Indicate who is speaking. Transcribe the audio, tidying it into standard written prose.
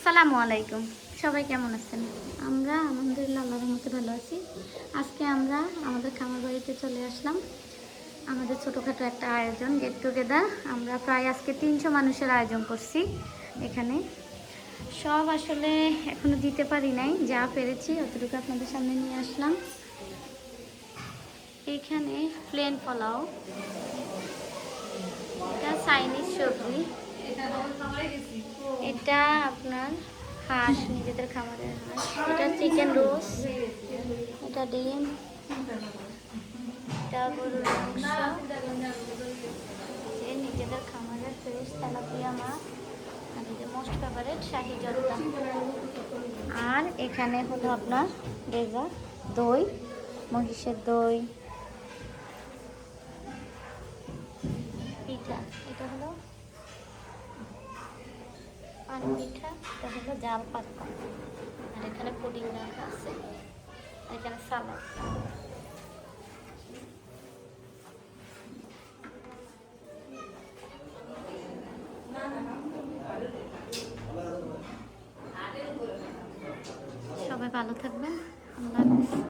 Speaker 1: আসসালামু আলাইকুম। সবাই কেমন আছেন? আমরা আলহামদুলিল্লাহ আল্লাহর রহমতে ভালো আছি। আজকে আমরা আমাদের খামার বাড়িতে চলে আসলাম। আমাদের ছোটোখাটো একটা আয়োজন, গেট টুগেদার। আমরা প্রায় আজকে 300 মানুষের আয়োজন করছি এখানে। সব আসলে এখনো দিতে পারি নাই, যা পেরেছি অতটুকু আপনাদের সামনে নিয়ে আসলাম। এখানে প্লেন পোলাও, এটা চাইনিজ সবজি, এটা আপনার হাঁস, নিজেদের খামারের হাঁস, এটা চিকেন রোস্ট, এটা ডিম, এটা গরুর মাংস, যে নিজেদের খামারের ফ্রেশ তেলাপিয়া মাছ, আর এই যে মোস্ট ফেভারেট শাহি জর্দা। আর এখানে হলো আপনার ডেজার্ট, দই, মহিষের দই, পিঠা, এটা হলো পান পিঠা, এটা হলো জাল পাতা, আর এখানে পুডিং রাখা আছে, আর এখানে সালাদ। সবাই ভালো থাকবেন, আল্লাহ হাফেজ।